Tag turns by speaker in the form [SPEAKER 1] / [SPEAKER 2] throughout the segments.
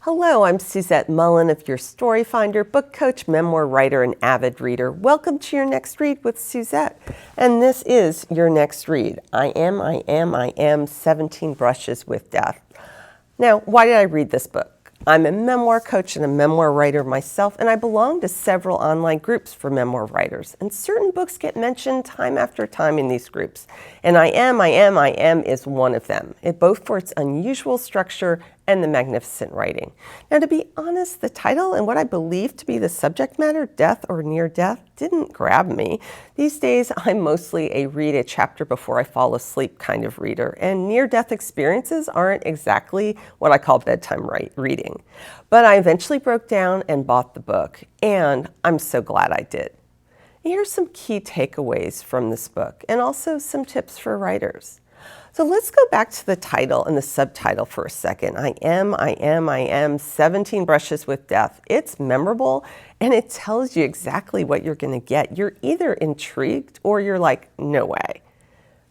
[SPEAKER 1] Hello, I'm Suzette Mullen of Your Story Finder, book coach, memoir writer, and avid reader. Welcome to Your Next Read with Suzette. And this is Your Next Read. I am 17 Brushes with Death. Now, why did I read this book? I'm a memoir coach and a memoir writer myself, and I belong to several online groups for memoir writers. And certain books get mentioned time after time in these groups. And I am is one of them, both for its unusual structure and the magnificent writing. Now, to be honest, the title and what I believe to be the subject matter, death or near death, didn't grab me. These days, I'm mostly a read a chapter before I fall asleep kind of reader, and near-death experiences aren't exactly what I call bedtime reading. But I eventually broke down and bought the book, and I'm so glad I did. Here's some key takeaways from this book, and also some tips for writers. So let's go back to the title and the subtitle for a second. I am 17 Brushes with Death. It's memorable and it tells you exactly what you're going to get. You're either intrigued or you're like, no way.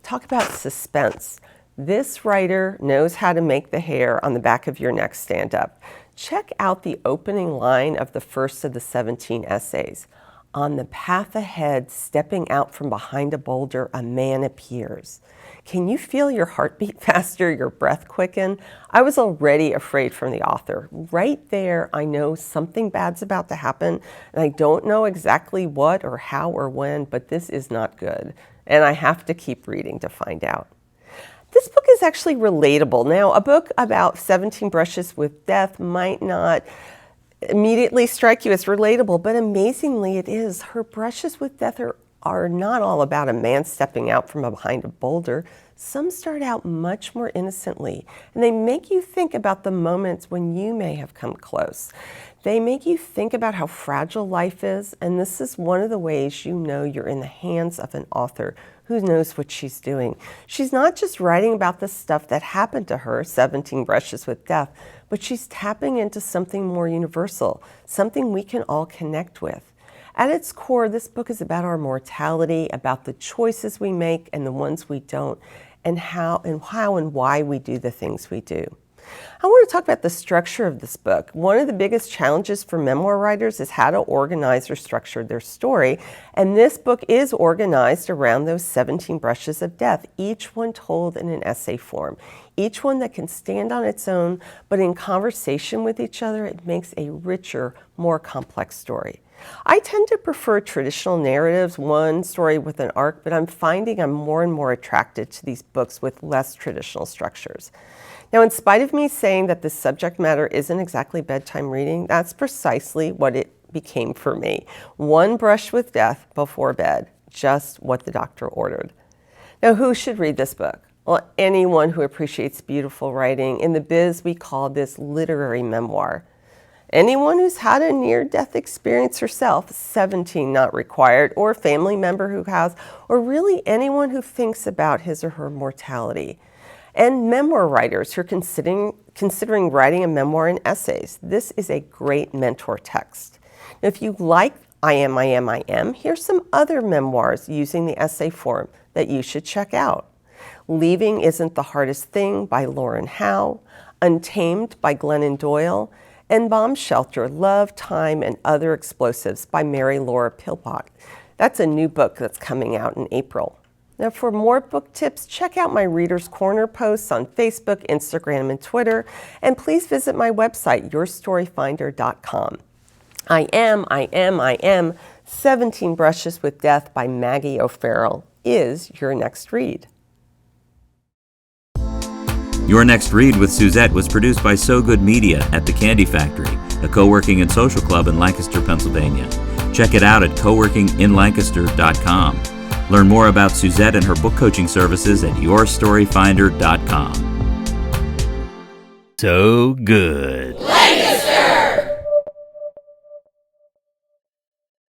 [SPEAKER 1] Talk about suspense. This writer knows how to make the hair on the back of your neck stand up. Check out the opening line of the first of the 17 essays. On the path ahead, stepping out from behind a boulder, a man appears. Can you feel your heartbeat faster, your breath quicken? I was already afraid from the author. Right there, I know something bad's about to happen, and I don't know exactly what or how or when, but this is not good. And I have to keep reading to find out. This book is actually relatable. Now, a book about 17 Brushes with Death might not immediately strike you as relatable, but amazingly it is. Her brushes with death are not all about a man stepping out from behind a boulder. Some start out much more innocently, and they make you think about the moments when you may have come close. They make you think about how fragile life is, and this is one of the ways you know you're in the hands of an author who knows what she's doing. She's not just writing about the stuff that happened to her, 17 Brushes with Death, but she's tapping into something more universal, something we can all connect with. At its core, this book is about our mortality, about the choices we make and the ones we don't, and how and why we do the things we do. I want to talk about the structure of this book. One of the biggest challenges for memoir writers is how to organize or structure their story, and this book is organized around those 17 brushes of death, each one told in an essay form, each one that can stand on its own, but in conversation with each other, it makes a richer, more complex story. I tend to prefer traditional narratives, one story with an arc, but I'm finding I'm more and more attracted to these books with less traditional structures. Now, in spite of me saying that this subject matter isn't exactly bedtime reading, that's precisely what it became for me. One brush with death before bed, just what the doctor ordered. Now, who should read this book? Well, anyone who appreciates beautiful writing. In the biz, we call this literary memoir. Anyone who's had a near-death experience herself, 17 not required, or a family member who has, or really anyone who thinks about his or her mortality. And memoir writers who are considering writing a memoir and essays. This is a great mentor text. Now, if you like I am, here's some other memoirs using the essay form that you should check out. Leaving Isn't the Hardest Thing by Lauren Howe, Untamed by Glennon Doyle, and Bomb Shelter, Love, Time, and Other Explosives by Mary Laura Philpott. That's a new book that's coming out in April. Now, for more book tips, check out my Reader's Corner posts on Facebook, Instagram, and Twitter, and please visit my website, yourstoryfinder.com. I am 17 Brushes with Death by Maggie O'Farrell is your next read.
[SPEAKER 2] Your Next Read with Suzette was produced by So Good Media at The Candy Factory, a co-working and social club in Lancaster, Pennsylvania. Check it out at coworkinginlancaster.com. Learn more about Suzette and her book coaching services at yourstoryfinder.com. So good.